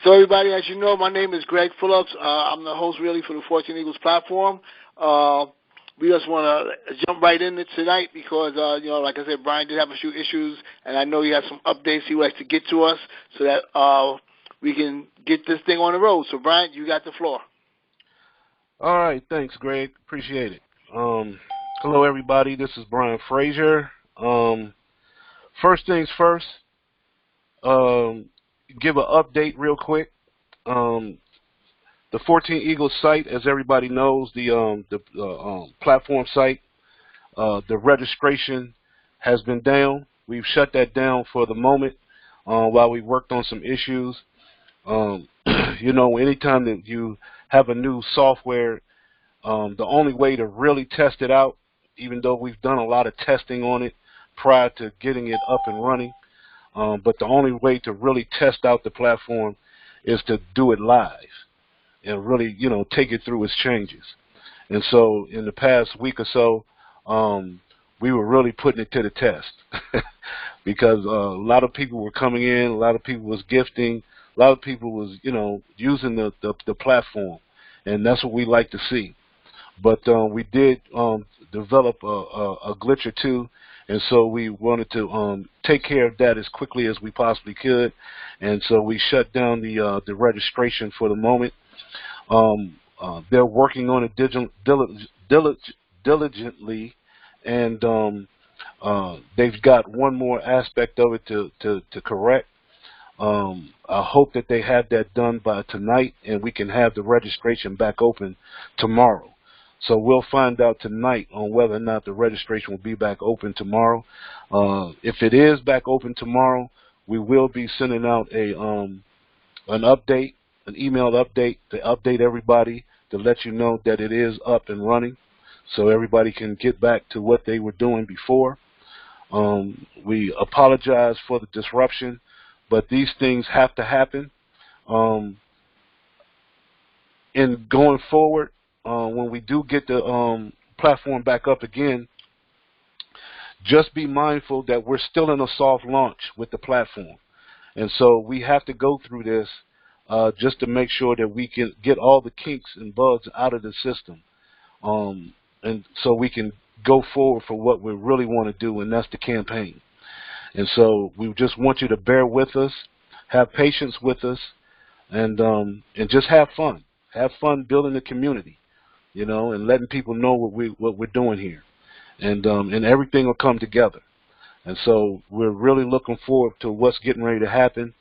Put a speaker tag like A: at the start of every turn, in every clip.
A: So everybody, as you know, my name is Greg Phillips. I'm the host really for the 14 Eagles platform. We just want to jump right in it tonight because, like I said, Brian did have a few issues, and I know he has some updates he would like to get to us so that we can get this thing on the road. So, Brian, you got the floor.
B: All right, thanks, Greg. Appreciate it. Hello, everybody. This is Brian Frazier. First things first, give an update real quick. The 14 Eagles site, as everybody knows, the platform site, the registration has been down. We've shut that down for the moment while we worked on some issues. Anytime that you have a new software, the only way to really test it out, even though we've done a lot of testing on it prior to getting it up and running, but the only way to really test out the platform is to do it live and really, take it through its changes. And so in the past week or so, we were really putting it to the test because a lot of people were coming in, a lot of people was gifting, a lot of people was, using the platform, and that's what we like to see. But we did develop a glitch or two, and so we wanted to take care of that as quickly as we possibly could, and so we shut down the registration for the moment. They're working on it diligently, and they've got one more aspect of it to correct. I hope that they have that done by tonight, and we can have the registration back open tomorrow. So we'll find out tonight on whether or not the registration will be back open tomorrow. If it is back open tomorrow, we will be sending out an update, an email update to update everybody to let you know that it is up and running, so everybody can get back to what they were doing before. We apologize for the disruption, but these things have to happen. In going forward, when we do get the platform back up again, just be mindful that we're still in a soft launch with the platform. And so we have to go through this just to make sure that we can get all the kinks and bugs out of the system. And so we can go forward for what we really want to do, and that's the campaign. And so we just want you to bear with us, have patience with us, and just have fun. Have fun building the community, and letting people know what we're doing here, and everything will come together. And so we're really looking forward to what's getting ready to happen.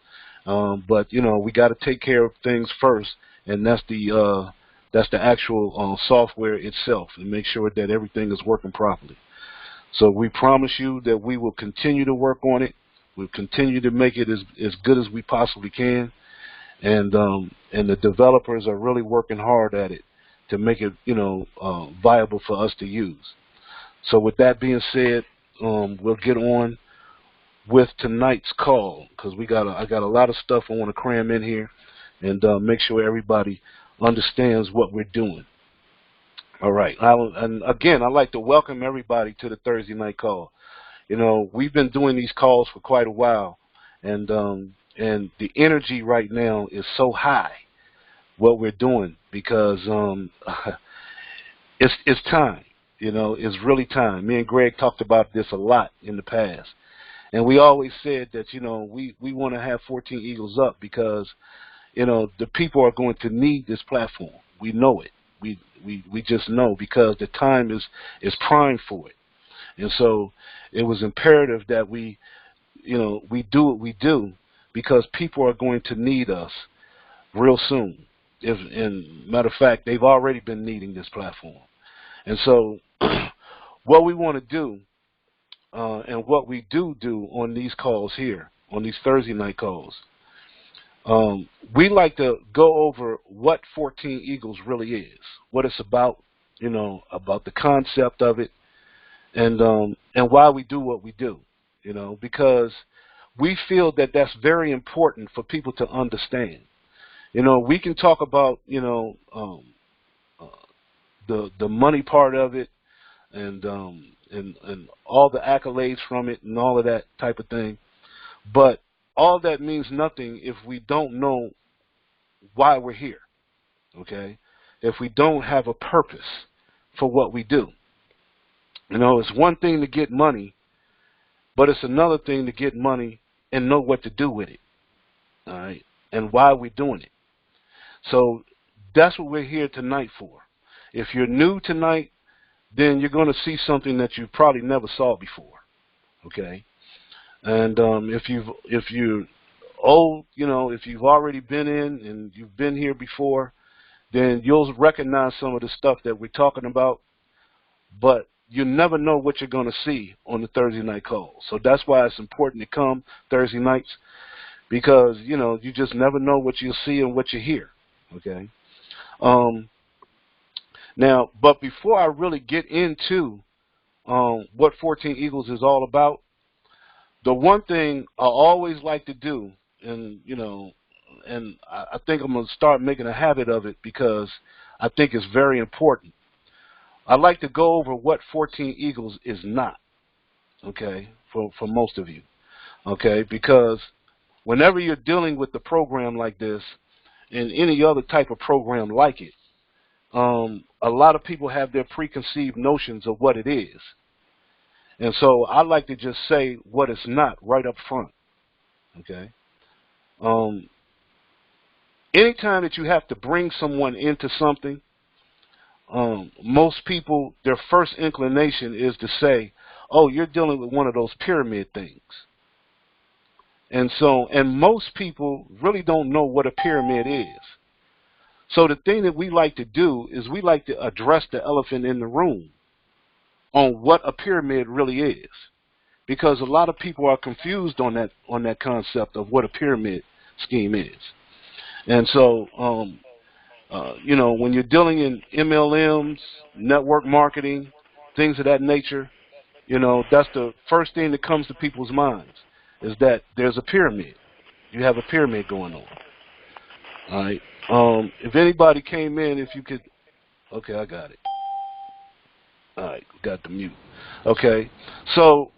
B: But we got to take care of things first, and that's the actual software itself, and make sure that everything is working properly. So we promise you that we will continue to work on it. We'll continue to make it as good as we possibly can, and the developers are really working hard at it to make it viable for us to use. So with that being said, we'll get on with tonight's call, because I got a lot of stuff I want to cram in here and make sure everybody understands what we're doing. All right. And again, I'd like to welcome everybody to the Thursday night call. We've been doing these calls for quite a while, and the energy right now is so high, what we're doing, because it's time. It's really time. Me and Greg talked about this a lot in the past, and we always said that we want to have 14 Eagles up because the people are going to need this platform. We know it. We just know, because the time is prime for it. And so it was imperative that we do what we do, because people are going to need us real soon. And matter of fact, they've already been needing this platform. And so what we want to do, and what we do on these calls here, on these Thursday night calls, we like to go over what 14 Eagles really is, what it's about, about the concept of it, and why we do what we do, because we feel that that's very important for people to understand. We can talk about, the money part of it, and all the accolades from it and all of that type of thing, but all that means nothing if we don't know why we're here, okay? If we don't have a purpose for what we do. You know, it's one thing to get money, but it's another thing to get money and know what to do with it, all right, and why we're doing it. So that's what we're here tonight for. If you're new tonight, then you're going to see something that you probably never saw before, okay? And if you're old, you know, if you've already been in and you've been here before, then you'll recognize some of the stuff that we're talking about, but you never know what you're going to see on the Thursday night call. So that's why it's important to come Thursday nights, because, you know, you just never know what you'll see and what you hear, okay? Now, but before I really get into what 14 Eagles is all about, the one thing I always like to do, and, you know, and I think I'm going to start making a habit of it because I think it's very important. I like to go over what 14 Eagles is not, okay, for most of you, okay, because whenever you're dealing with the program like this and any other type of program like it, a lot of people have their preconceived notions of what it is. And so I like to just say what it's not right up front, okay? Anytime that you have to bring someone into something, most people, their first inclination is to say, oh, you're dealing with one of those pyramid things. And most people really don't know what a pyramid is. So the thing that we like to do is we like to address the elephant in the room on what a pyramid really is, because a lot of people are confused on that concept of what a pyramid scheme is. And so, you know, when you're dealing in MLMs, network marketing, things of that nature, you know, that's the first thing that comes to people's minds, is that there's a pyramid. You have a pyramid going on. All right. If anybody came in, if you could, okay, I got it. All right, got the mute. Okay, so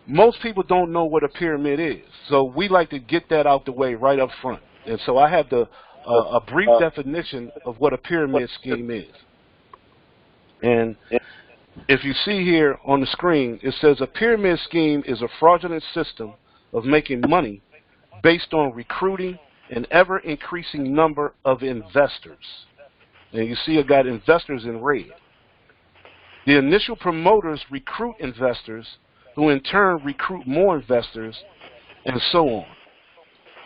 B: most people don't know what a pyramid is, so we like to get that out the way right up front. And so I have a brief definition of what a pyramid scheme is. And if you see here on the screen, it says a pyramid scheme is a fraudulent system of making money based on recruiting an ever-increasing number of investors. And you see I got investors in red. The initial promoters recruit investors who in turn recruit more investors, and so on.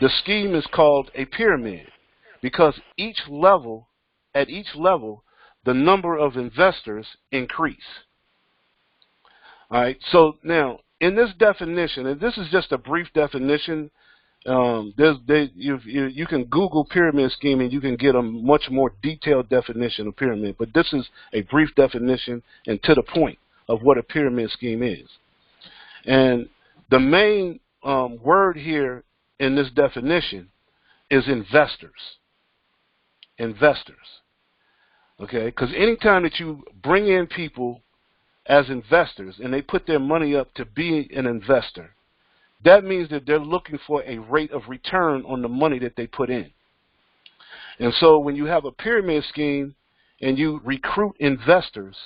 B: The scheme is called a pyramid because at each level, the number of investors increase. All right, so now in this definition, and this is just a brief definition, you can Google pyramid scheme and you can get a much more detailed definition of pyramid, but this is a brief definition and to the point of what a pyramid scheme is. And the main word here in this definition is investors. Investors. Okay, because anytime that you bring in people as investors and they put their money up to be an investor, that means that they're looking for a rate of return on the money that they put in. And so when you have a pyramid scheme and you recruit investors,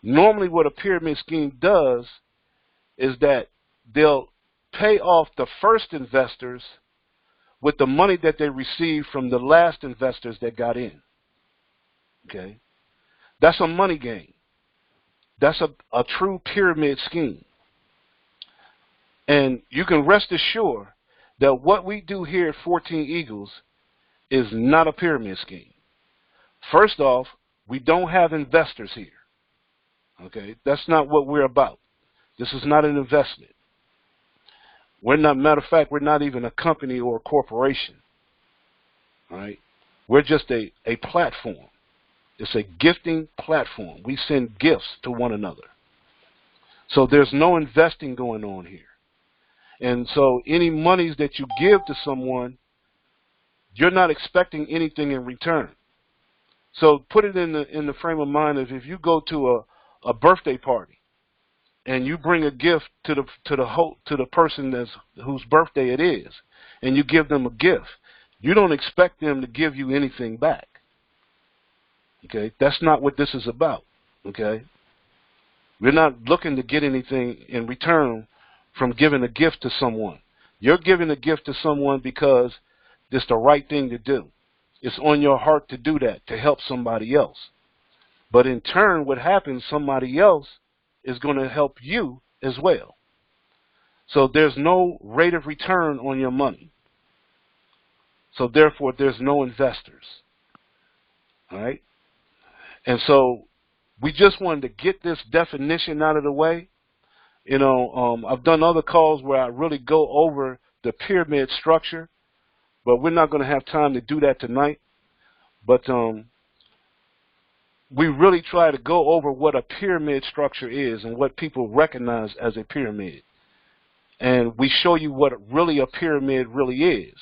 B: normally what a pyramid scheme does is that they'll pay off the first investors with the money that they received from the last investors that got in. Okay? That's a money game. That's a true pyramid scheme. And you can rest assured that what we do here at 14 Eagles is not a pyramid scheme. First off, we don't have investors here. Okay? That's not what we're about. This is not an investment. We're not, matter of fact, we're not even a company or a corporation. All right? We're just a platform. It's a gifting platform. We send gifts to one another. So there's no investing going on here. And so any monies that you give to someone, you're not expecting anything in return. So put it in the frame of mind of if you go to a birthday party and you bring a gift to the person whose birthday it is, and you give them a gift, You don't expect them to give you anything back. Okay? That's not what this is about. Okay? We're not looking to get anything in return from giving a gift to someone. You're giving a gift to someone because it's the right thing to do. It's on your heart to do that, to help somebody else. But in turn, what happens, somebody else is going to help you as well. So there's no rate of return on your money. So therefore, there's no investors. All right? And so we just wanted to get this definition out of the way. You know, I've done other calls where I really go over the pyramid structure, but we're not going to have time to do that tonight. But we really try to go over what a pyramid structure is and what people recognize as a pyramid. And we show you what really a pyramid really is.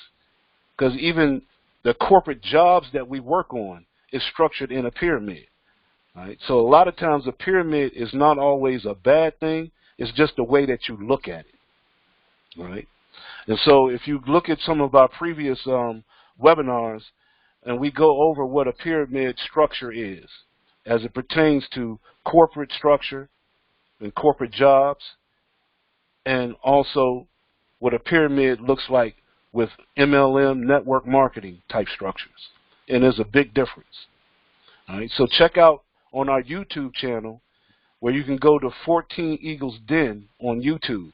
B: Because even the corporate jobs that we work on is structured in a pyramid. Right? So a lot of times a pyramid is not always a bad thing. It's just the way that you look at it. Right? And so if you look at some of our previous webinars, and we go over what a pyramid structure is as it pertains to corporate structure and corporate jobs, and also what a pyramid looks like with MLM network marketing type structures. And there's a big difference. All right, so check out on our YouTube channel where you can go to 14 Eagles Den on YouTube,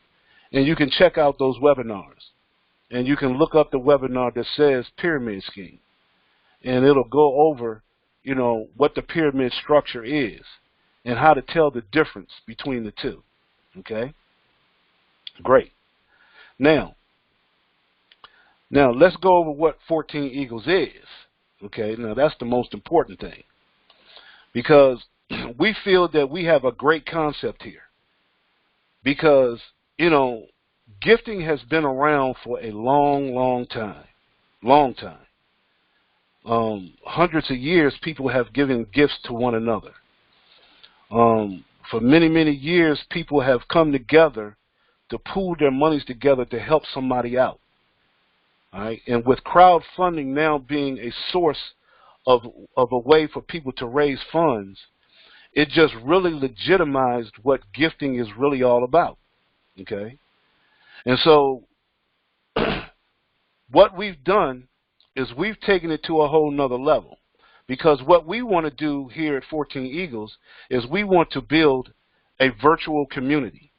B: and you can check out those webinars. And you can look up the webinar that says pyramid scheme, and it'll go over, you know, what the pyramid structure is and how to tell the difference between the two. Okay? Great. Now let's go over what 14 Eagles is. Okay? Now that's the most important thing, because we feel that we have a great concept here. Because, you know, gifting has been around for a long time. Long time. Hundreds of years, people have given gifts to one another. For many years, people have come together to pool their monies together to help somebody out. All right? And with crowdfunding now being a source of a way for people to raise funds, it just really legitimized what gifting is really all about. Okay? And so what we've done is we've taken it to a whole nother level, because what we want to do here at 14 Eagles is we want to build a virtual community,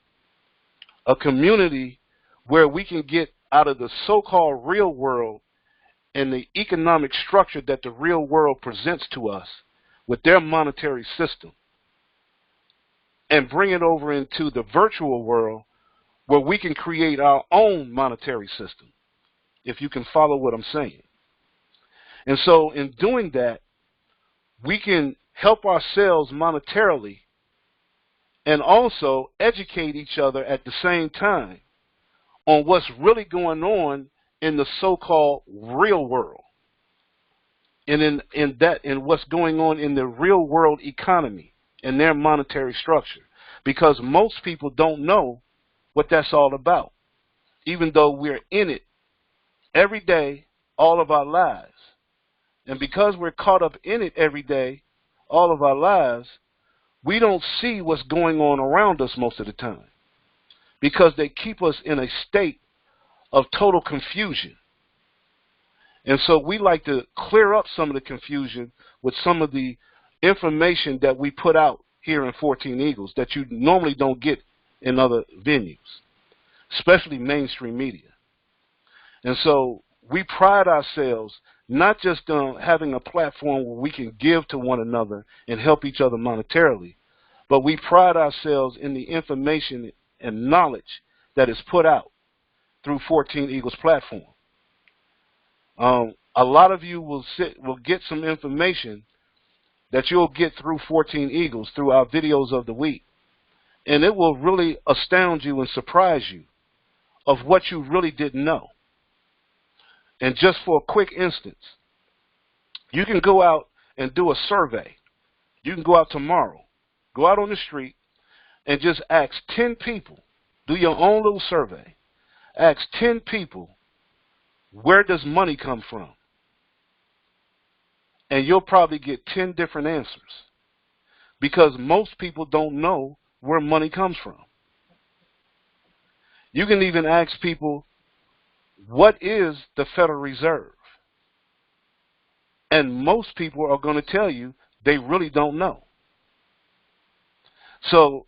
B: a community where we can get out of the so-called real world and the economic structure that the real world presents to us with their monetary system, and bring it over into the virtual world where we can create our own monetary system, if you can follow what I'm saying. And so in doing that, we can help ourselves monetarily and also educate each other at the same time on what's really going on in the so-called real world, and in what's going on in the real world economy and their monetary structure. Because most people don't know what that's all about, even though we're in it every day, all of our lives. And because we're caught up in it every day, all of our lives, we don't see what's going on around us most of the time, because they keep us in a state of total confusion. And so we like to clear up some of the confusion with some of the information that we put out here in 14 Eagles that you normally don't get in other venues, especially mainstream media. And so we pride ourselves not just on having a platform where we can give to one another and help each other monetarily, but we pride ourselves in the information and knowledge that is put out through 14 Eagles platform. A lot of you will get some information that you'll get through 14 Eagles through our videos of the week, and it will really astound you and surprise you of what you really didn't know. And just for a quick instance, you can go out and do a survey. You can go out tomorrow, go out on the street and just ask 10 people, do your own little survey, ask 10 people where does money come from? And you'll probably get 10 different answers, because most people don't know where money comes from. You can even ask people, what is the Federal Reserve? And most people are going to tell you they really don't know. So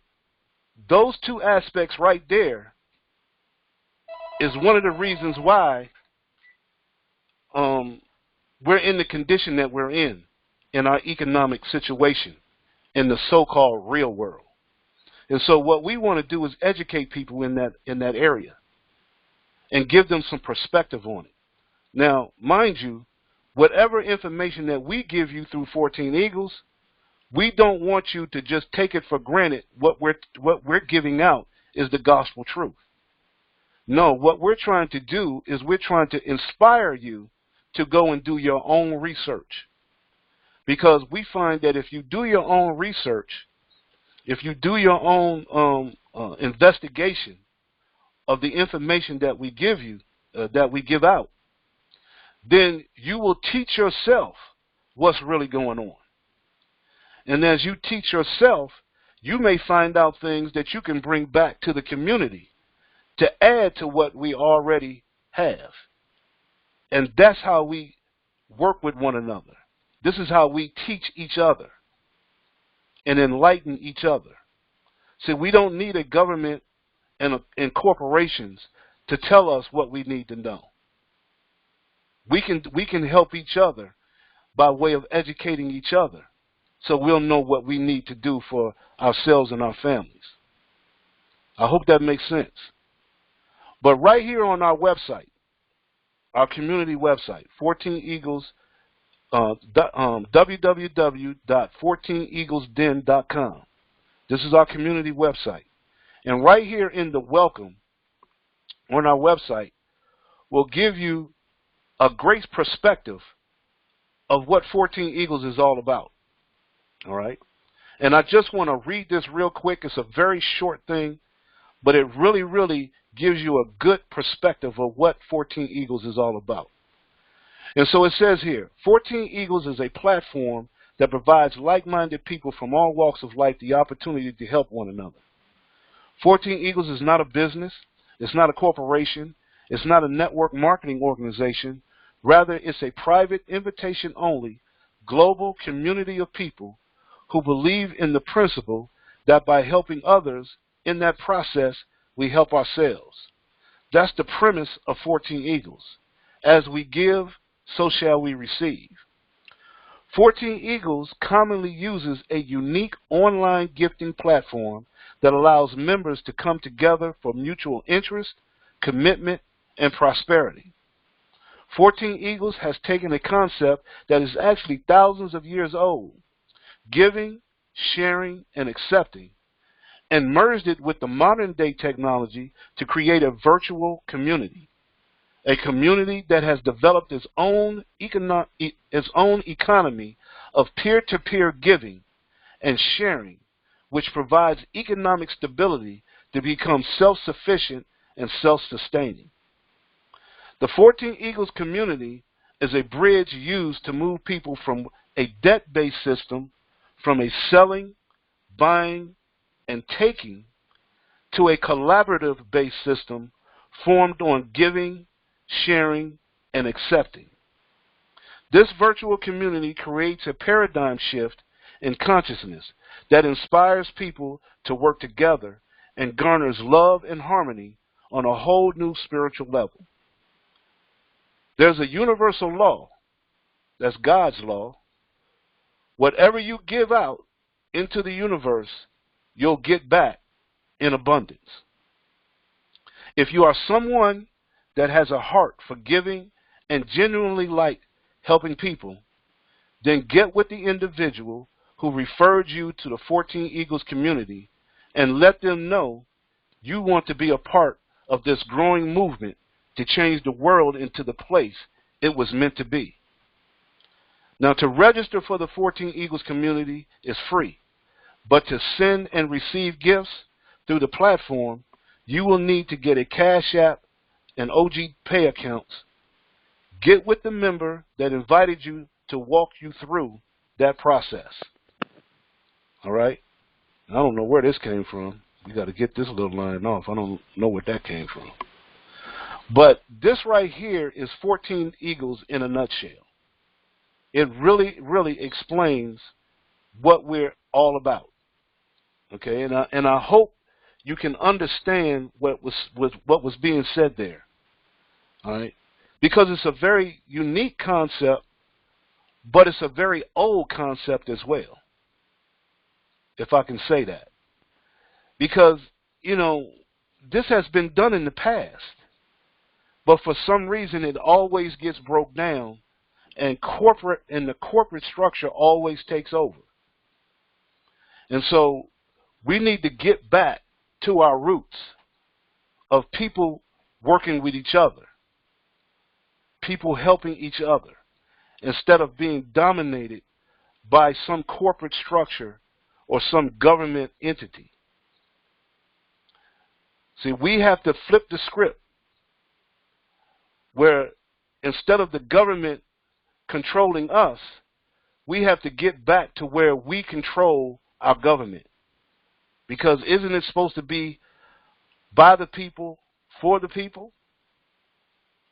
B: those two aspects right there is one of the reasons why we're in the condition that we're in our economic situation, in the so-called real world. And so what we want to do is educate people in that area and give them some perspective on it. Now, mind you, whatever information that we give you through 14 Eagles, we don't want you to just take it for granted. What we're giving out is the gospel truth. No, what we're trying to do is we're trying to inspire you to go and do your own research. Because we find that if you do your own research, if you do your own investigation of the information that we give you, that we give out, then you will teach yourself what's really going on. And as you teach yourself, you may find out things that you can bring back to the community to add to what we already have. And that's how we work with one another. This is how we teach each other and enlighten each other. See, we don't need a government and corporations to tell us what we need to know. We can help each other by way of educating each other, so we'll know what we need to do for ourselves and our families. I hope that makes sense. But right here on our website, our community website, 14 Eagles, www.14eaglesden.com. This is our community website. And right here in the welcome on our website, we'll give you a great perspective of what 14 Eagles is all about. All right? And I just want to read this real quick. It's a very short thing, but it really, really gives you a good perspective of what 14 Eagles is all about. And so it says here, 14 Eagles is a platform that provides like-minded people from all walks of life the opportunity to help one another. 14 Eagles is not a business. It's not a corporation. It's not a network marketing organization. Rather, it's a private, invitation-only, global community of people who believe in the principle that by helping others in that process, we help ourselves. That's the premise of 14 Eagles. As we give, so shall we receive. 14 Eagles commonly uses a unique online gifting platform that allows members to come together for mutual interest, commitment, and prosperity. 14 Eagles has taken a concept that is actually thousands of years old, giving, sharing, and accepting, and merged it with the modern-day technology to create a virtual community, a community that has developed its own economy of peer-to-peer giving and sharing, which provides economic stability to become self-sufficient and self-sustaining. The 14 Eagles community is a bridge used to move people from a debt-based system, from a selling, buying, and taking, to a collaborative-based system formed on giving, sharing, and accepting. This virtual community creates a paradigm shift in consciousness that inspires people to work together and garners love and harmony on a whole new spiritual level. There's a universal law, that's God's law. Whatever you give out into the universe, you'll get back in abundance. If you are someone that has a heart for giving and genuinely like helping people, then get with the individual who referred you to the 14 Eagles community and let them know you want to be a part of this growing movement to change the world into the place it was meant to be. Now, to register for the 14 Eagles community is free, but to send and receive gifts through the platform, you will need to get a Cash App and OG Pay accounts get with the member that invited you to walk you through that process. All right? I don't know where this came from. We got to get this little line off. I don't know where that came from. But this right here is 14 Eagles in a nutshell. It really, really explains what we're all about. Okay, and I hope you can understand what was being said there. All right, because it's a very unique concept, but it's a very old concept as well, if I can say that. Because, you know, this has been done in the past, but for some reason it always gets broke down, and the corporate structure always takes over. And so we need to get back to our roots of people working with each other, people helping each other, instead of being dominated by some corporate structure or some government entity. See, we have to flip the script where instead of the government controlling us, we have to get back to where we control our government. Because isn't it supposed to be by the people, for the people?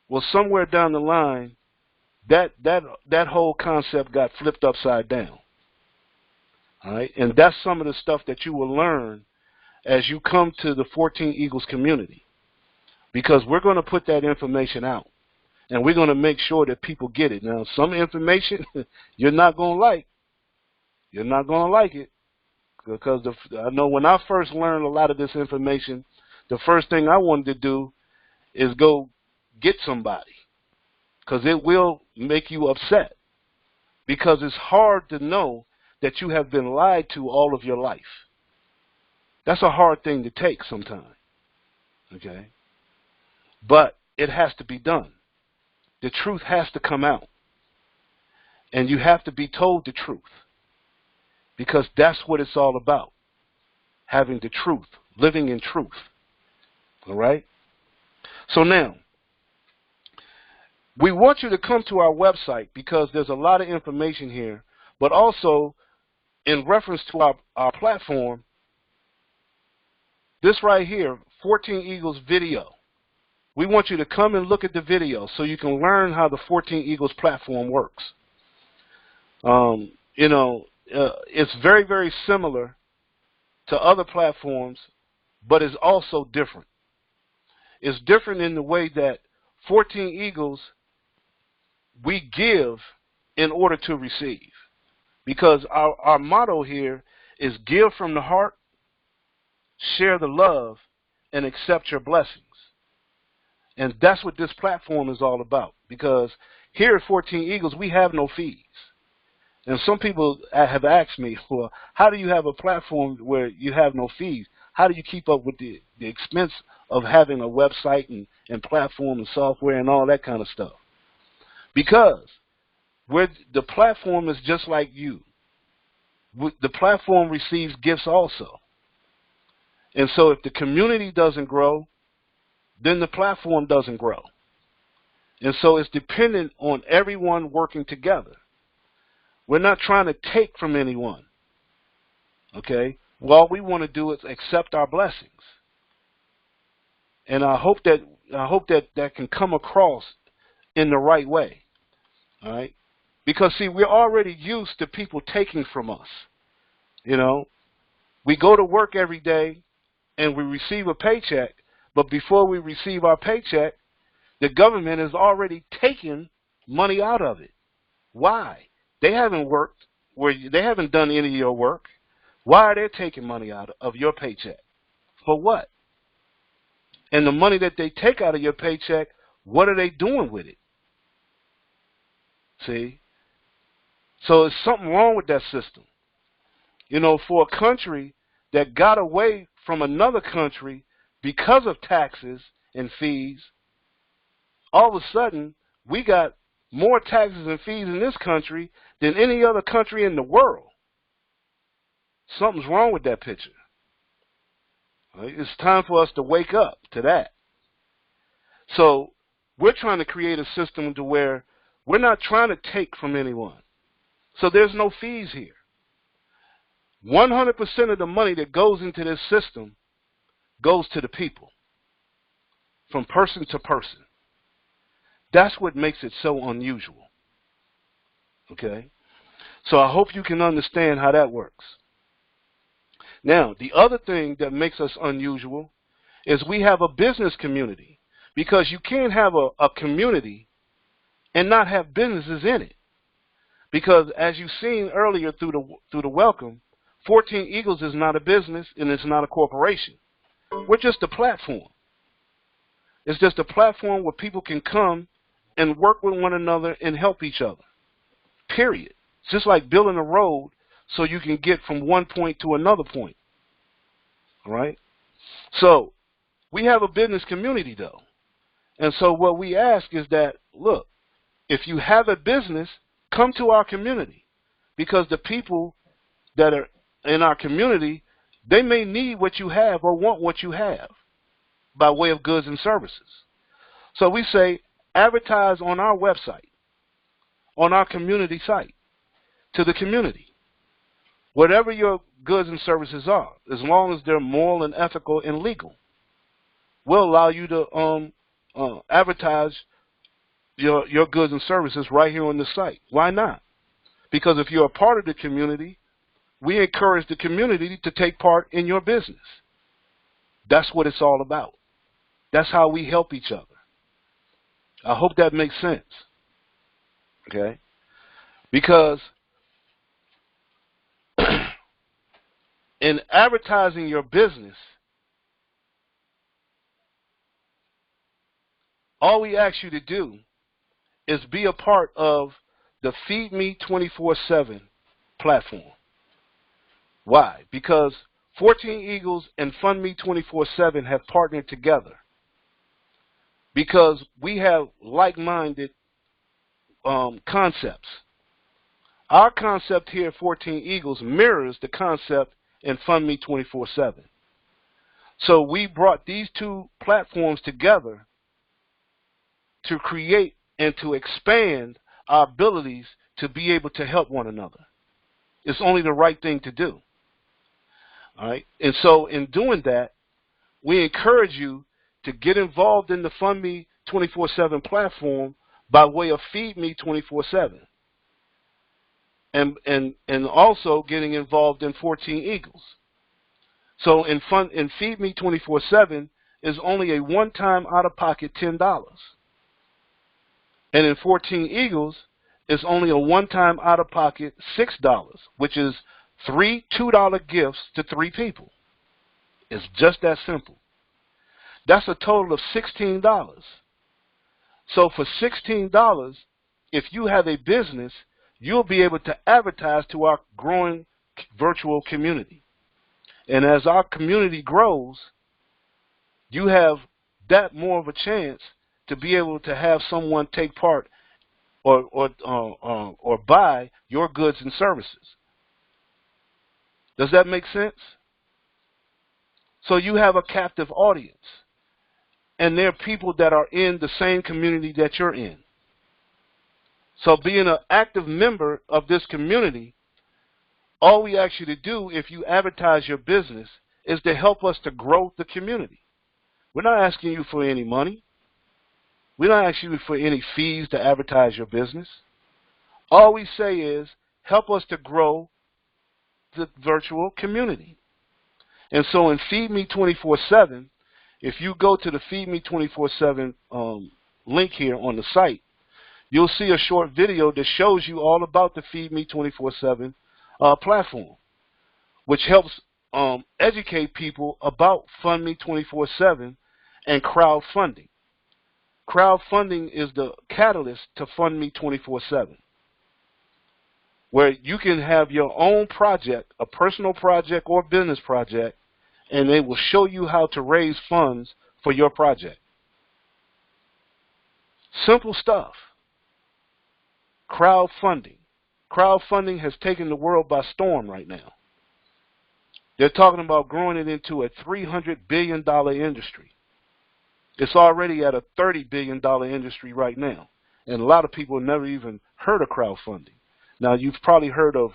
B: Well, somewhere down the line, that whole concept got flipped upside down. All right? And that's some of the stuff that you will learn as you come to the 14 Eagles community. Because we're going to put that information out. And we're going to make sure that people get it. Now, some information you're not going to like. You're not going to like it. Because I know when I first learned a lot of this information, the first thing I wanted to do is go get somebody. Because it will make you upset. Because it's hard to know that you have been lied to all of your life. That's a hard thing to take sometimes. Okay? But it has to be done. The truth has to come out. And you have to be told the truth. Because that's what it's all about. Having the truth. Living in truth. All right? So now, we want you to come to our website because there's a lot of information here. But also, in reference to our platform, this right here, 14 Eagles video. We want you to come and look at the video so you can learn how the 14 Eagles platform works. You know, it's very, very similar to other platforms, but it's also different. It's different in the way that 14 Eagles, we give in order to receive. Because our motto here is give from the heart, share the love, and accept your blessings. And that's what this platform is all about. Because here at 14 Eagles, we have no fees. And some people have asked me, well, how do you have a platform where you have no fees? How do you keep up with the expense of having a website and platform and software and all that kind of stuff? Because the platform is just like you. The platform receives gifts also. And so if the community doesn't grow, then the platform doesn't grow. And so it's dependent on everyone working together. We're not trying to take from anyone. Okay? All we want to do is accept our blessings. And I hope that can come across in the right way. All right? Because, see, we're already used to people taking from us. You know? We go to work every day and we receive a paycheck, but before we receive our paycheck, the government has already taken money out of it. Why? They haven't worked they haven't done any of your work. Why are they taking money out of your paycheck? For what? And the money that they take out of your paycheck, what are they doing with it? See? So there's something wrong with that system. You know, for a country that got away from another country because of taxes and fees, all of a sudden we got more taxes and fees in this country than any other country in the world. Something's wrong with that picture. Right? It's time for us to wake up to that. So we're trying to create a system to where we're not trying to take from anyone. So there's no fees here. 100% of the money that goes into this system goes to the people, from person to person. That's what makes it so unusual. Okay? So I hope you can understand how that works. Now, the other thing that makes us unusual is we have a business community, because you can't have a community and not have businesses in it. Because as you've seen earlier through the welcome, 14 Eagles is not a business and it's not a corporation. We're just a platform. It's just a platform where people can come and work with one another and help each other. Period. It's just like building a road so you can get from one point to another point. All right? So we have a business community, though. And so what we ask is that, look, if you have a business, come to our community, because the people that are in our community, they may need what you have or want what you have by way of goods and services. So we say, advertise on our website, on our community site, to the community. Whatever your goods and services are, as long as they're moral and ethical and legal, we'll allow you to advertise your goods and services right here on the site. Why not? Because if you're a part of the community, we encourage the community to take part in your business. That's what it's all about. That's how we help each other. I hope that makes sense. Okay? Because in advertising your business, all we ask you to do is be a part of the Feed Me 24/7 platform. Why? Because 14 Eagles and Fund Me 24/7 have partnered together, because we have like-minded concepts. Our concept here at 14 Eagles mirrors the concept in Fund Me 24/7. So we brought these two platforms together to create and to expand our abilities to be able to help one another. It's only the right thing to do. All right? And so in doing that, we encourage you to get involved in the Fund Me 24/7 platform by way of Feed Me 24/7. And also getting involved in 14 Eagles. So in Feed Me 24/7 is only a one-time out-of-pocket $10. And in 14 Eagles, it's only a one-time out-of-pocket $6, which is 3 $2 gifts to 3 people. It's just that simple. That's a total of $16. So for $16, if you have a business, you'll be able to advertise to our growing virtual community. And as our community grows, you have that more of a chance to be able to have someone take part or buy your goods and services. Does that make sense? So you have a captive audience, and there are people that are in the same community that you're in. So being an active member of this community, all we ask you to do if you advertise your business is to help us to grow the community. We're not asking you for any money. We're not asking you for any fees to advertise your business. All we say is help us to grow the virtual community. And so in Feed Me 24/7, if you go to the Feed Me 24/7 link here on the site, you'll see a short video that shows you all about the Feed Me 24/7 platform, which helps educate people about Fund Me 24/7 and crowdfunding. Crowdfunding is the catalyst to Fund Me 24/7, where you can have your own project, a personal project or business project, and they will show you how to raise funds for your project. Simple stuff. Crowdfunding. Crowdfunding has taken the world by storm right now. They're talking about growing it into a $300 billion industry. It's already at a $30 billion industry right now. And a lot of people have never even heard of crowdfunding. Now, you've probably heard of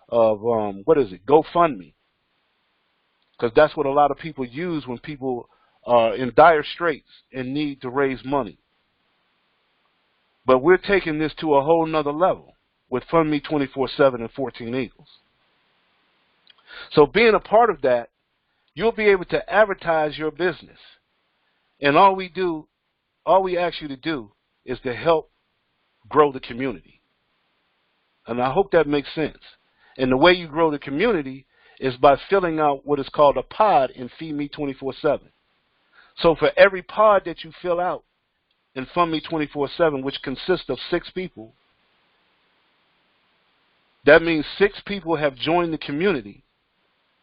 B: what is it, GoFundMe, because that's what a lot of people use when people are in dire straits and need to raise money. But we're taking this to a whole nother level with Fund Me 24/7 and 14 Eagles. So being a part of that, you'll be able to advertise your business. And all we ask you to do is to help grow the community. And I hope that makes sense. And the way you grow the community is by filling out what is called a pod in Feed Me 24/7. So for every pod that you fill out in Fund Me 24/7, which consists of 6 people, that means 6 people have joined the community.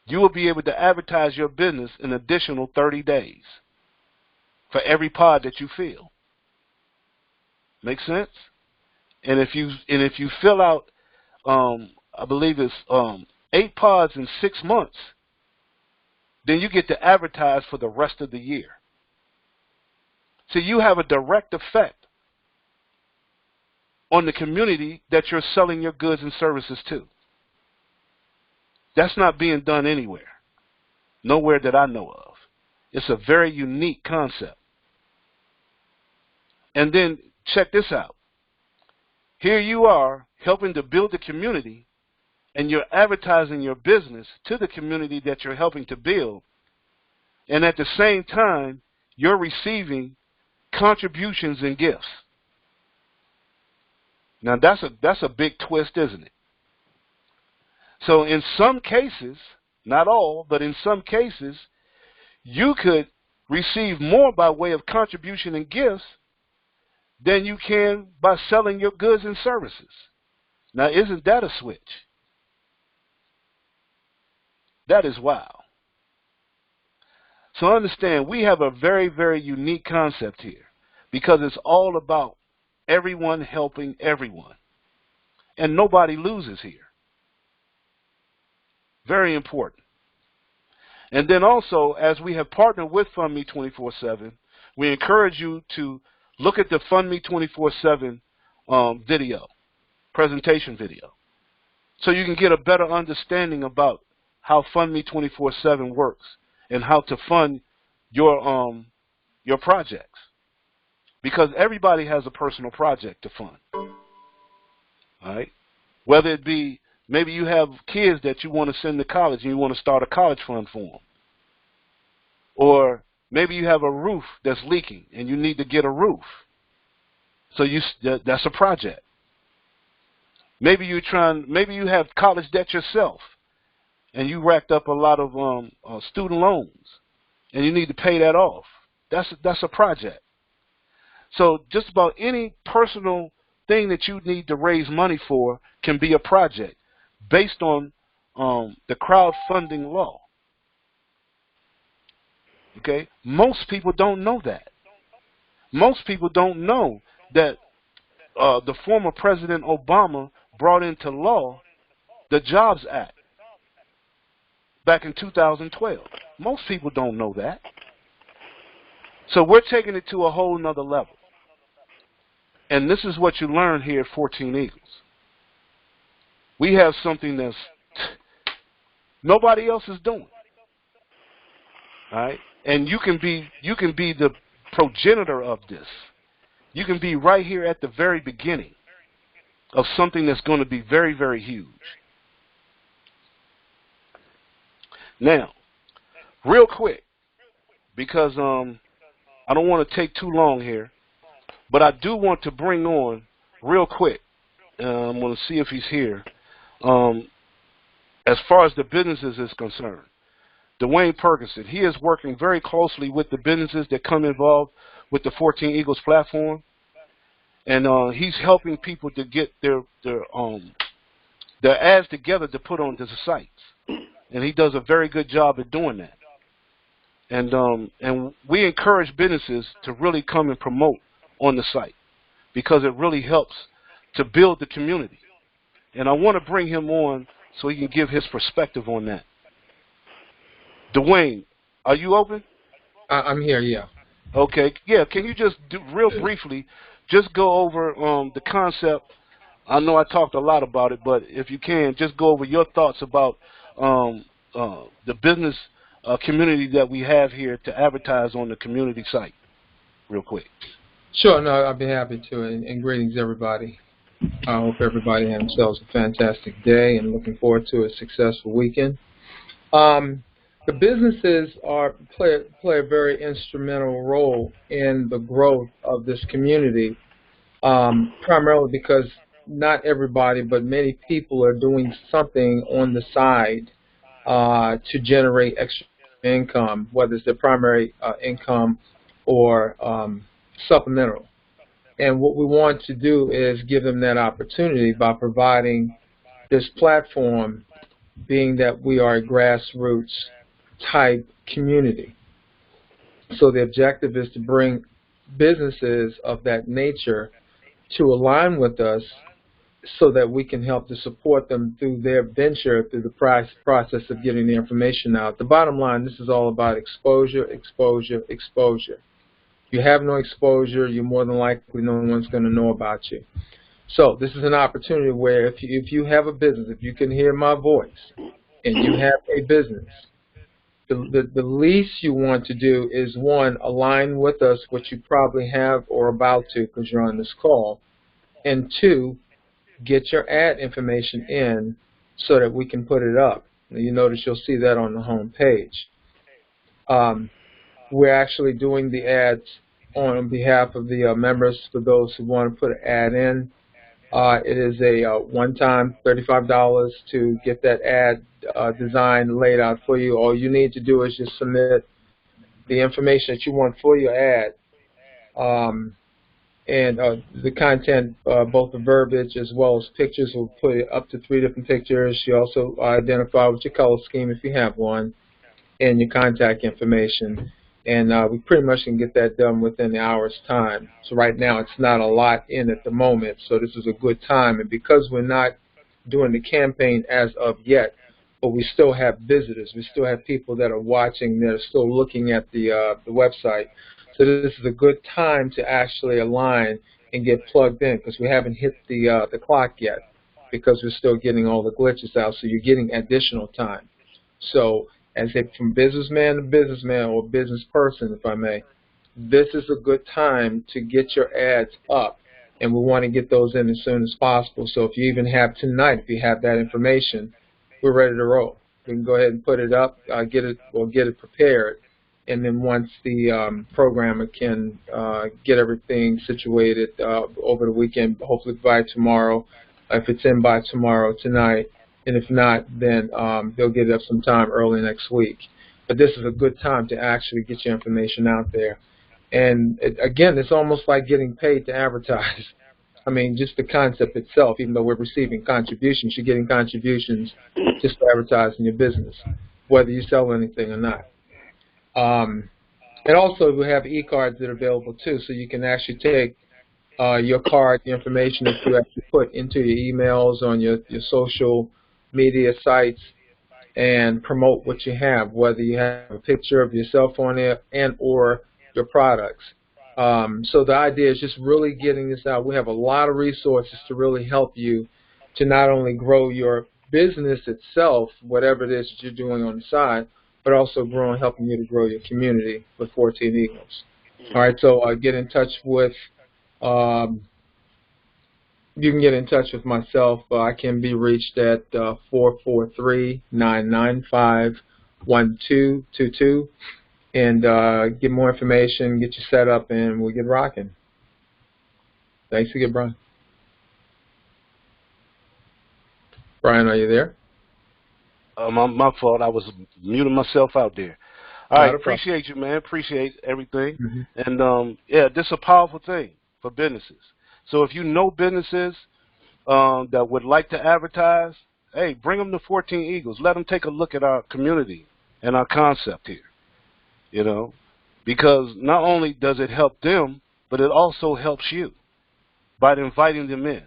B: You will be able to advertise your business an additional 30 days for every pod that you fill. Make sense? And if you fill out, I believe it's 8 pods in 6 months, then you get to advertise for the rest of the year. So you have a direct effect on the community that you're selling your goods and services to. That's not being done anywhere. Nowhere that I know of. It's a very unique concept. And then check this out. Here you are helping to build the community, and you're advertising your business to the community that you're helping to build. And at the same time, you're receiving contributions and gifts. Now that's a big twist, isn't it? So in some cases, not all, but in some cases, you could receive more by way of contribution and gifts than you can by selling your goods and services. Now, isn't that a switch? That is wow. So understand, we have a very, very unique concept here because it's all about everyone helping everyone. And nobody loses here. Very important. And then also, as we have partnered with Fund Me 24/7, we encourage you to look at the Fund Me 24/7 presentation video, so you can get a better understanding about how Fund Me 24/7 works and how to fund your projects. Because everybody has a personal project to fund. All right? Whether it be, maybe you have kids that you want to send to college and you want to start a college fund for them. Or maybe you have a roof that's leaking and you need to get a roof. So that's a project. Maybe you have college debt yourself and you racked up a lot of student loans and you need to pay that off. That's a project. So just about any personal thing that you need to raise money for can be a project based on the crowdfunding law. Okay? Most people don't know that. Most people don't know that the former President Obama brought into law the Jobs Act back in 2012. Most people don't know that. So we're taking it to a whole nother level. And this is what you learn here at 14 Eagles. We have something that's nobody else is doing. All right? And you can be the progenitor of this. You can be right here at the very beginning of something that's going to be very, very huge. Now, real quick, because I don't want to take too long here, but I do want to bring on real quick. I'm going to see if he's here. As far as the businesses is concerned, Dwayne Perkinson, he is working very closely with the businesses that come involved with the 14 Eagles platform, and he's helping people to get their ads together to put onto the sites, and he does a very good job at doing that. And we encourage businesses to really come and promote on the site because it really helps to build the community. And I want to bring him on so he can give his perspective on that. Dwayne, are you open?
C: I'm here, yeah.
B: Okay, yeah. Can you just do real briefly, just go over the concept? I know I talked a lot about it, but if you can, just go over your thoughts about the business community that we have here to advertise on the community site, real quick.
C: Sure, no, I'd be happy to, and greetings, everybody. I hope everybody had themselves a fantastic day and looking forward to a successful weekend. The businesses play a very instrumental role in the growth of this community, primarily because not everybody, but many people are doing something on the side to generate extra income, whether it's their primary income or supplemental. And what we want to do is give them that opportunity by providing this platform, being that we are a grassroots type community. So the objective is to bring businesses of that nature to align with us so that we can help to support them through their venture, through the process of getting the information out. The bottom line, this is all about exposure, exposure, exposure. If you have no exposure, you're more than likely no one's going to know about you. So this is an opportunity where if you have a business, if you can hear my voice and you have a business, the least you want to do is, one, align with us, which you probably have or about to because you're on this call, and two, get your ad information in so that we can put it up. Now, you notice you'll see that on the home page. We're actually doing the ads on behalf of the members for those who want to put an ad in. It is a one-time $35 to get that ad design laid out for you. All you need to do is just submit the information that you want for your ad, and the content, both the verbiage as well as pictures. We'll put up to 3 different pictures. You also identify with your color scheme if you have one, and your contact information. And we pretty much can get that done within the hour's time. So right now it's not a lot in at the moment, so this is a good time. And because we're not doing the campaign as of yet, but we still have visitors, we still have people that are watching, that are still looking at the website. So this is a good time to actually align and get plugged in, because we haven't hit the clock yet, because we're still getting all the glitches out. So you're getting additional time. So as if from businessman to businessman, or business person, if I may, this is a good time to get your ads up, and we want to get those in as soon as possible. So if you even have tonight, if you have that information, we're ready to roll. We can go ahead and put it up, get it prepared, and then once the programmer can get everything situated over the weekend, hopefully by tomorrow, if it's in by tomorrow, tonight, and if not, then they'll get it up sometime early next week. But this is a good time to actually get your information out there. And again, it's almost like getting paid to advertise. I mean, just the concept itself, even though we're receiving contributions, you're getting contributions just for advertising your business, whether you sell anything or not. And also we have e-cards that are available too, so you can actually take your card, the information that you actually put into your emails on your social media sites, and promote what you have, whether you have a picture of yourself on there and or your products. So the idea is just really getting this out. We have a lot of resources to really help you to not only grow your business itself, whatever it is that you're doing on the side, but also helping you to grow your community with 14 Eagles. All right, so get in touch with you can get in touch with myself. I can be reached at 443-995-1222, and get more information, get you set up, and we'll get rocking. Thanks again, Brian. Brian, are you there?
B: My fault. I was muting myself out there. All right, appreciate you, man. Appreciate everything. And, yeah, this is a powerful thing for businesses. So if you know businesses that would like to advertise, hey, bring them to 14 Eagles. Let them take a look at our community and our concept here, you know, because not only does it help them, but it also helps you by inviting them in,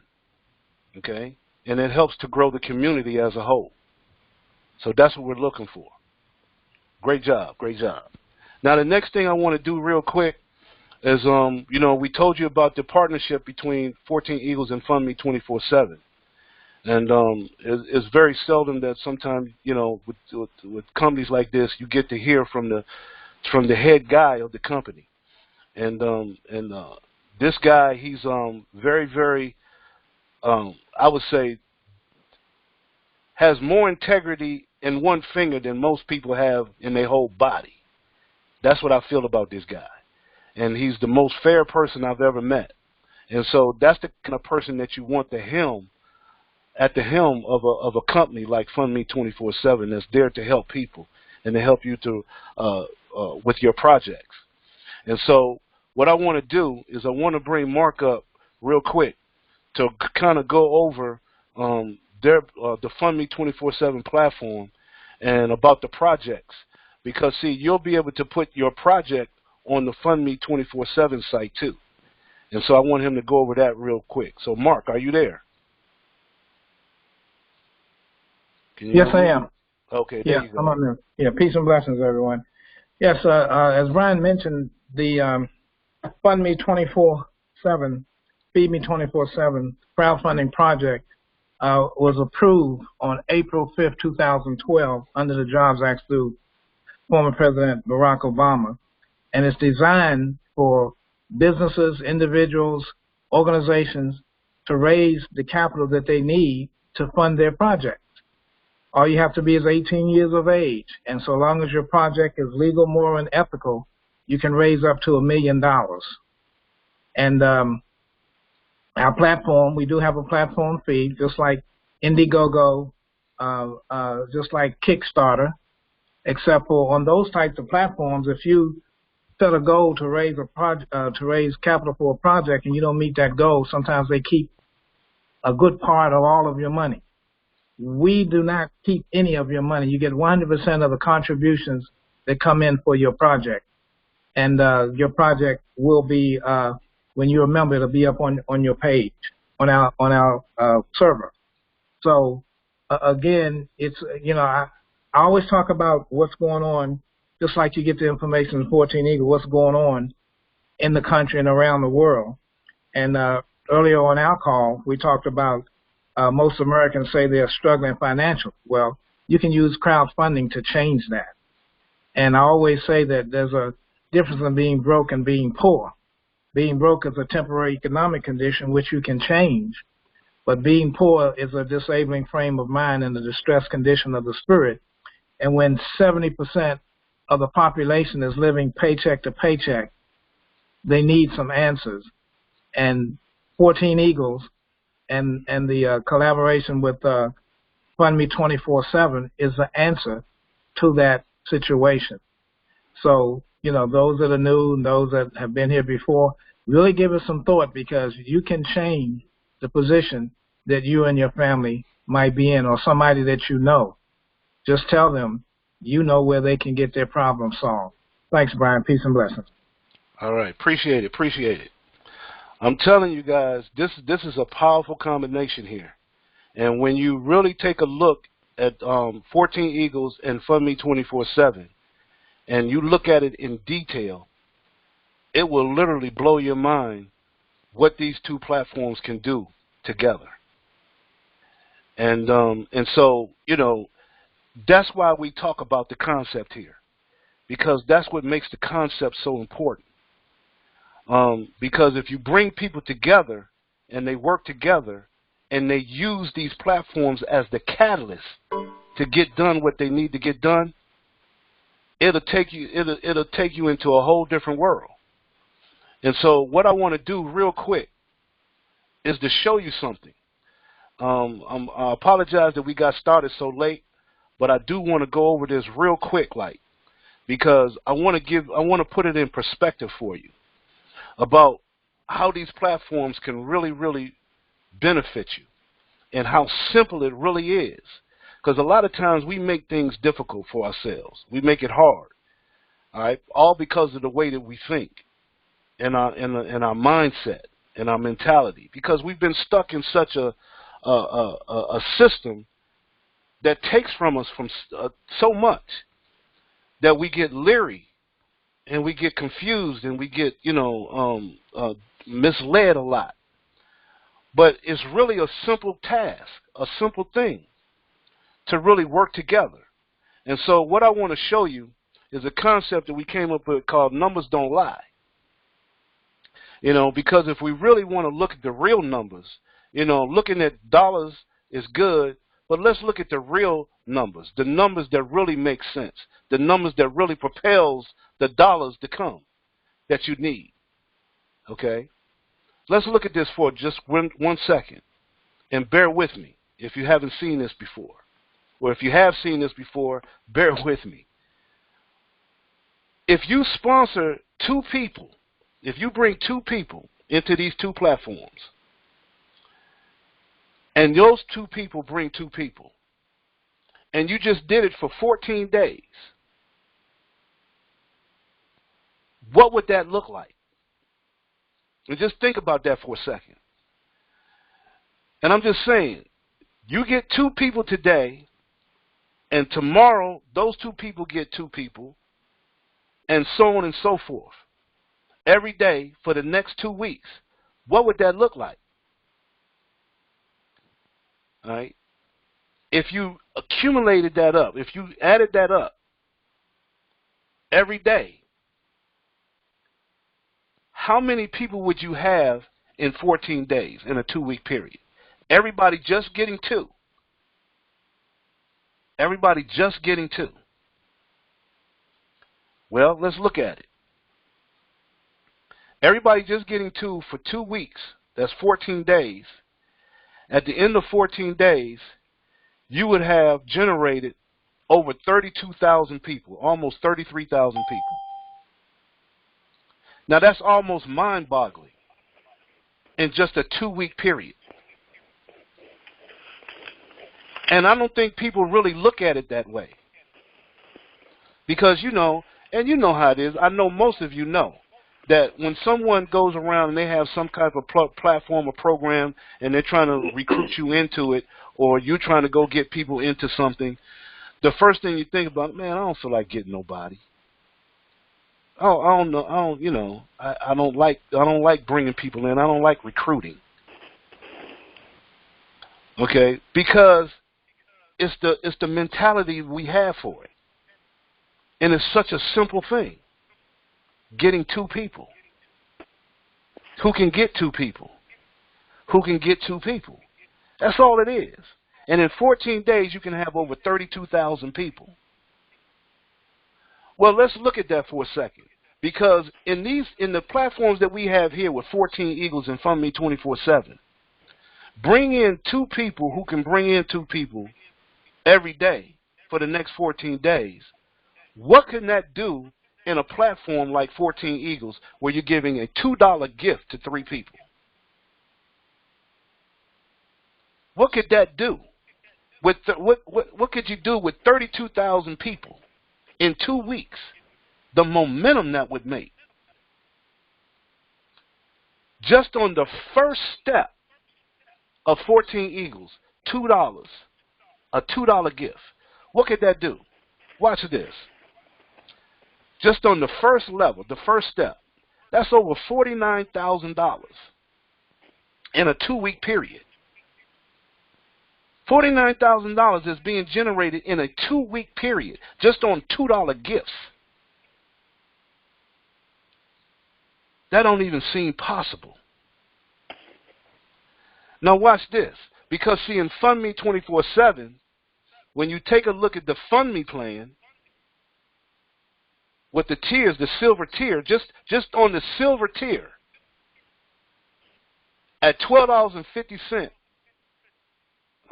B: okay? And it helps to grow the community as a whole. So that's what we're looking for. Great job, great job. Now the next thing I want to do real quick is, you know, we told you about the partnership between 14 Eagles and Fund Me 24/7. And it's very seldom that sometimes, you know, with companies like this, you get to hear from the head guy of the company. And this guy, he's very, very, I would say, has more integrity in one finger than most people have in their whole body. That's what I feel about this guy. And he's the most fair person I've ever met. And so that's the kind of person that you want at the helm of a company like Fund Me 24/7 that's there to help people and to help you to with your projects. And so what I want to do is I want to bring Mark up real quick to kind of go over the Fund Me 24/7 platform and about the projects. Because, see, you'll be able to put your project on the Fund Me 24/7 site, too. And so I want him to go over that real quick. So, Mark, are you there?
D: Yes, I am.
B: Okay, there you go.
D: I'm on there. Yeah, peace and blessings, everyone. Yes, as Brian mentioned, the Fund Me 24/7, Feed Me 24/7 crowdfunding project was approved on April 5th, 2012 under the Jobs Act through former President Barack Obama. And it's designed for businesses, individuals, organizations to raise the capital that they need to fund their projects. All you have to be is 18 years of age. And so long as your project is legal, moral, and ethical, you can raise up to $1 million. And our platform, we do have a platform fee, just like Indiegogo, just like Kickstarter, except for on those types of platforms, if you set a goal to raise to raise capital for a project and you don't meet that goal, sometimes they keep a good part of all of your money. We do not keep any of your money. You get 100% of the contributions that come in for your project. And your project will be, when you're a member, it'll be up on your page, on our server. So, again, it's, you know, I always talk about what's going on, just like you get the information in 14 Eagle, what's going on in the country and around the world. And earlier on our call, we talked about most Americans say they're struggling financially. Well, you can use crowdfunding to change that. And I always say that there's a difference in being broke and being poor. Being broke is a temporary economic condition which you can change, but being poor is a disabling frame of mind and a distressed condition of the spirit. And when 70% of the population is living paycheck to paycheck, they need some answers. And 14 Eagles and the collaboration with Fund Me 24/7 is the answer to that situation. So, you know, those that are new and those that have been here before, really give it some thought, because you can change the position that you and your family might be in, or somebody that you know. Just tell them you know where they can get their problem solved. Thanks, Brian. Peace and blessings.
B: All right. Appreciate it. Appreciate it. I'm telling you guys, this is a powerful combination here. And when you really take a look at 14 Eagles and Fund Me 24/7, and you look at it in detail, it will literally blow your mind what these two platforms can do together. And so, you know, that's why we talk about the concept here, because that's what makes the concept so important. Because if you bring people together and they work together and they use these platforms as the catalyst to get done what they need to get done, it'll take you into a whole different world. And so what I want to do real quick is to show you something. I apologize that we got started so late, but I do want to go over this real quick, because I want to put it in perspective for you about how these platforms can really, really benefit you and how simple it really is. Because a lot of times we make things difficult for ourselves. We make it hard, all right, all because of the way that we think and our mindset and our mentality, because we've been stuck in such a system that takes from us so much that we get leery and we get confused and we get, misled a lot. But it's really a simple task, a simple thing to really work together. And so what I want to show you is a concept that we came up with called numbers don't lie. Because if we really want to look at the real numbers, looking at dollars is good, but let's look at the real numbers, the numbers that really make sense, the numbers that really propels the dollars to come that you need. Okay? Let's look at this for just 1 second, and bear with me if you haven't seen this before. Or if you have seen this before, bear with me. If you sponsor 2 people, if you bring 2 people into these 2 platforms, and those 2 people bring 2 people, and you just did it for 14 days, what would that look like? And just think about that for a second. And I'm just saying, you get 2 people today, and tomorrow those 2 people get 2 people, and so on and so forth. Every day for the next 2 weeks. What would that look like? All right? If you accumulated that up, if you added that up every day, how many people would you have in 14 days in a 2-week period? Everybody just getting 2. Everybody just getting 2. Well, let's look at it. Everybody just getting 2 for 2 weeks. That's 14 days. At the end of 14 days, you would have generated over 32,000 people, almost 33,000 people. Now, that's almost mind-boggling in just a 2-week period. And I don't think people really look at it that way. Because, and you know how it is. I know most of you know that when someone goes around and they have some kind of a platform or program and they're trying to recruit you into it, or you're trying to go get people into something, the first thing you think about, man, I don't feel like getting nobody. Oh, I don't know. I don't like bringing people in. I don't like recruiting. Okay, because it's the mentality we have for it, and it's such a simple thing. Getting 2 people. Who can get 2 people? Who can get 2 people? That's all it is. And in 14 days, you can have over 32,000 people. Well, let's look at that for a second. Because in the platforms that we have here with 14 Eagles and Fund Me 24/7, bring in 2 people who can bring in 2 people every day for the next 14 days. What can that do in a platform like 14 Eagles where you're giving a $2 gift to 3 people? What could that do? What could you do with 32,000 people in 2 weeks? The momentum that would make. Just on the first step of 14 Eagles, $2, a $2 gift. What could that do? Watch this. Just on the first level, the first step, that's over $49,000 in a 2-week period. $49,000 is being generated in a 2-week period just on $2 gifts. That don't even seem possible. Now watch this. Because see, in Fund Me 24/7, when you take a look at the Fund Me plan, with the tiers, the silver tier, just on the silver tier, at $12.50,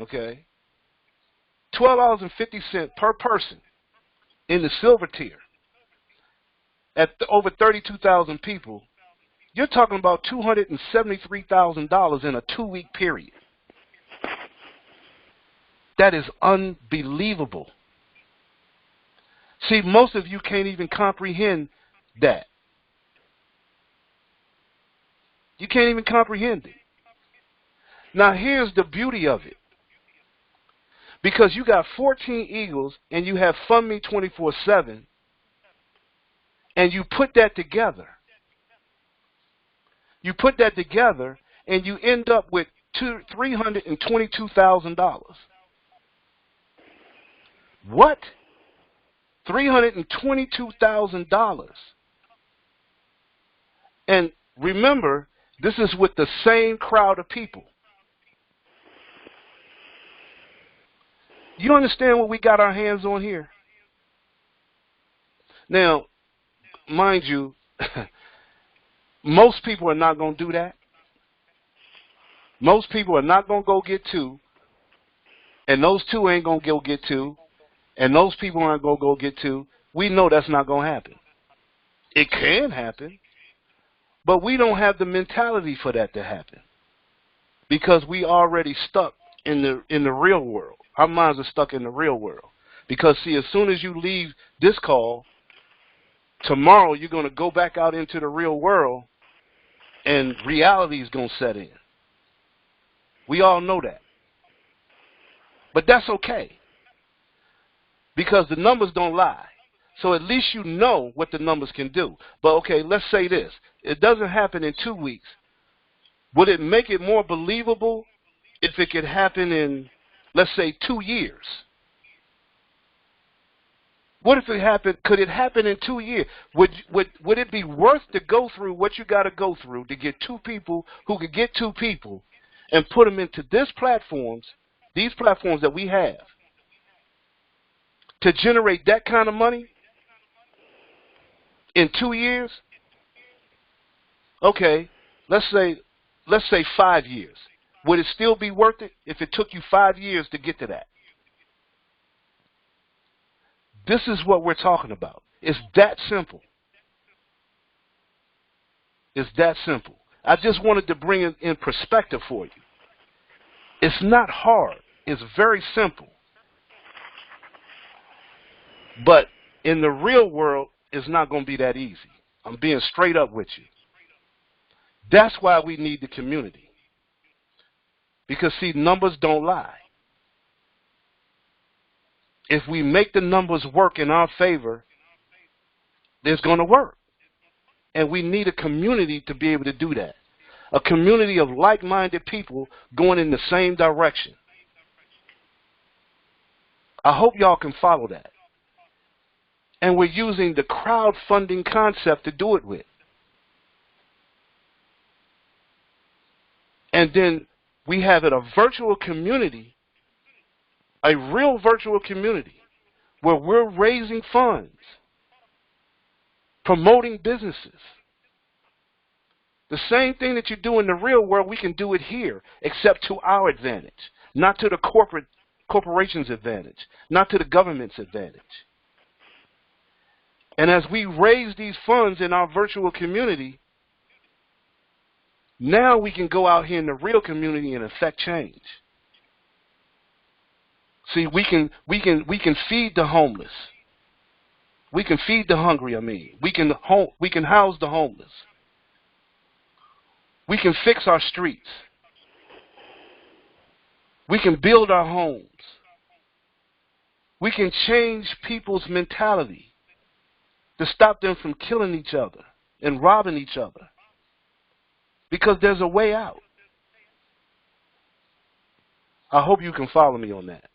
B: okay, $12.50 per person in the silver tier, at over 32,000 people, you're talking about $273,000 in a 2-week period. That is unbelievable. See, most of you can't even comprehend that. You can't even comprehend it. Now, here's the beauty of it. Because you got 14 Eagles and you have Fund Me 24/7, And you put that together. You put that together, and you end up with $322,000. What? $322,000. And remember, this is with the same crowd of people. You understand what we got our hands on here? Now, mind you, most people are not going to do that. Most people are not going to go get two, and those two ain't going to go get two, and those people aren't going to go get two. We know that's not going to happen. It can happen, but we don't have the mentality for that to happen because we already stuck in the real world. Our minds are stuck in the real world because, see, as soon as you leave this call, tomorrow you're going to go back out into the real world, and reality is going to set in. We all know that. But that's okay because the numbers don't lie. So at least you know what the numbers can do. But, okay, let's say this. It doesn't happen in 2 weeks. Would it make it more believable if it could happen in, let's say, 2 years? What if it happened? Could it happen in 2 years? Would it be worth to go through what you got to go through to get two people who could get two people and put them into these platforms that we have, to generate that kind of money in 2 years? Okay, let's say 5 years. Would it still be worth it if it took you 5 years to get to that? This is what we're talking about. It's that simple. It's that simple. I just wanted to bring it in perspective for you. It's not hard. It's very simple. But in the real world, it's not going to be that easy. I'm being straight up with you. That's why we need the community. Because, see, numbers don't lie. If we make the numbers work in our favor, it's going to work. And we need a community to be able to do that. A community of like-minded people going in the same direction. I hope y'all can follow that. And we're using the crowdfunding concept to do it with. And then we have it a virtual community, a real virtual community, where we're raising funds, promoting businesses. The same thing that you do in the real world, we can do it here, except to our advantage, not to the corporation's advantage, not to the government's advantage. And as we raise these funds in our virtual community, now we can go out here in the real community and affect change. See, we can feed the homeless. We can feed the hungry, We can house the homeless. We can fix our streets. We can build our homes. We can change people's mentality to stop them from killing each other and robbing each other. Because there's a way out. I hope you can follow me on that.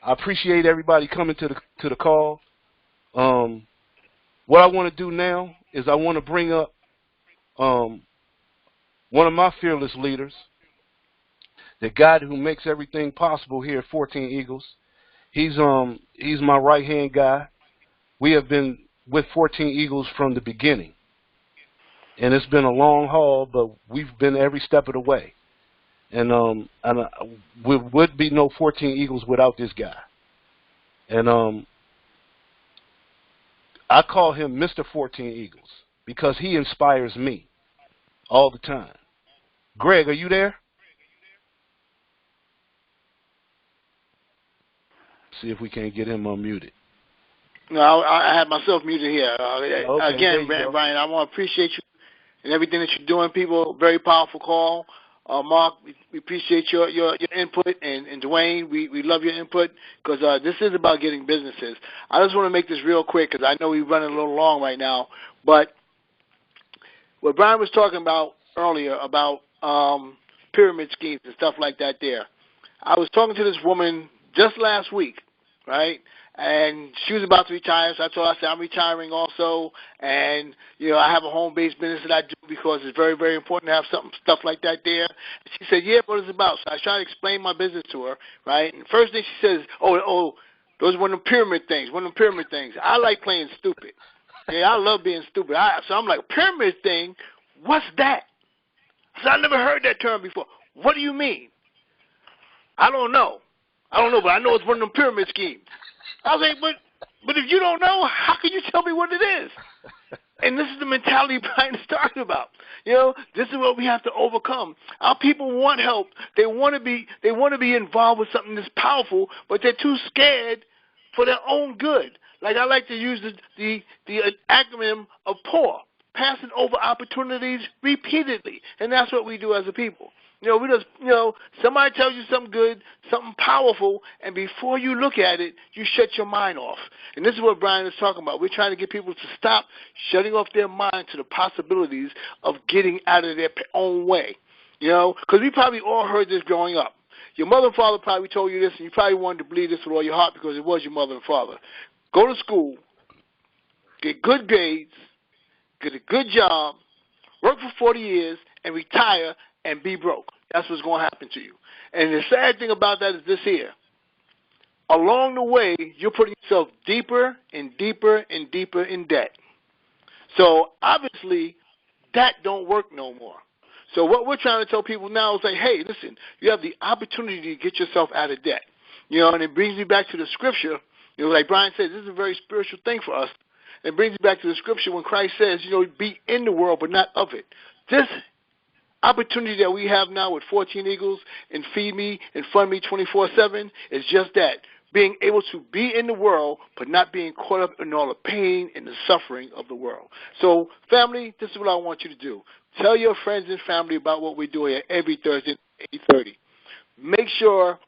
B: I appreciate everybody coming to the call. What I want to do now is I want to bring up one of my fearless leaders, the guy who makes everything possible here at 14 Eagles. He's my right-hand guy. We have been with 14 Eagles from the beginning. And it's been a long haul, but we've been every step of the way. And we would be no 14 Eagles without this guy. And I call him Mr. 14 Eagles because he inspires me all the time. Greg, are you there? See if we can't get him unmuted.
A: No, I had myself muted here.
B: Okay,
A: again, Brian, I want to appreciate you and everything that you're doing, people. Very powerful call. Mark, we appreciate your input, and Dwayne, we love your input because this is about getting businesses. I just want to make this real quick because I know we're running a little long right now, but what Brian was talking about earlier about pyramid schemes and stuff like that there. I was talking to this woman just last week, right? And she was about to retire, so I told her, I said, I'm retiring also, and, you know, I have a home-based business that I do because it's very, very important to have stuff like that there. And she said, yeah, what is it about? So I tried to explain my business to her, right? And the first thing she says, oh, those are one of them pyramid things, I like playing stupid. Yeah, I love being stupid. So I'm like, pyramid thing, what's that? So I never heard that term before. What do you mean? I don't know, but I know it's one of them pyramid schemes. I was like, but if you don't know, how can you tell me what it is? And this is the mentality Brian is talking about. You know, this is what we have to overcome. Our people want help. They want to be involved with something that's powerful, but they're too scared for their own good. Like I like to use the acronym of POUR, passing over opportunities repeatedly, and that's what we do as a people. Somebody tells you something good, something powerful, and before you look at it, you shut your mind off. And this is what Brian is talking about. We're trying to get people to stop shutting off their mind to the possibilities of getting out of their own way. Because we probably all heard this growing up. Your mother and father probably told you this, and you probably wanted to believe this with all your heart because it was your mother and father. Go to school, get good grades, get a good job, work for 40 years, and retire and be broke. That's what's going to happen to you. And the sad thing about that is this here. Along the way, you're putting yourself deeper and deeper and deeper in debt. So obviously, that don't work no more. So what we're trying to tell people now is like, hey, listen, you have the opportunity to get yourself out of debt. And it brings me back to the scripture. Like Brian said, this is a very spiritual thing for us. It brings me back to the scripture when Christ says, be in the world but not of it. This opportunity that we have now with 14 Eagles and Feed Me and Fund Me 24/7 is just that, being able to be in the world but not being caught up in all the pain and the suffering of the world. So, family, this is what I want you to do. Tell your friends and family about what we do here every Thursday at 8:30. Make sure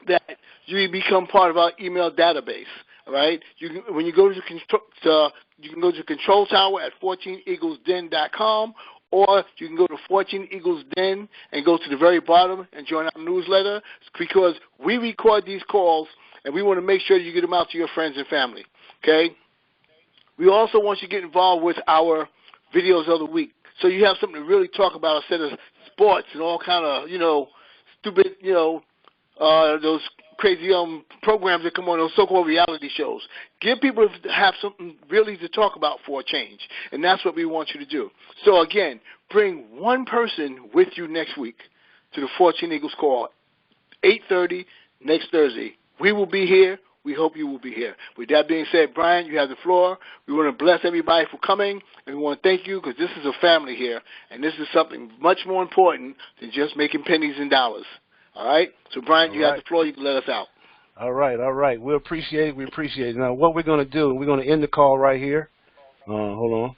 A: that you become part of our email database. All right? When you go to you can go to Control Tower at 14eaglesden.com, or you can go to 14 Eagles Den and go to the very bottom and join our newsletter, because we record these calls and we want to make sure you get them out to your friends and family. Okay? We also want you to get involved with our videos of the week, so you have something to really talk about instead of sports and all kind of stupid those crazy programs that come on, those so-called reality shows. Give people to have something really to talk about for a change, and that's what we want you to do. So, again, bring one person with you next week to the 14 Eagles Call, 8:30 next Thursday. We will be here. We hope you will be here. With that being said, Brian, you have the floor. We want to bless everybody for coming, and we want to thank you because this is a family here, and this is something much more important than just making pennies and dollars. All right? So, Brian, you have the floor. You can let us out.
B: All right. We appreciate it. Now, what we're going to do, we're going to end the call right here. Hold on.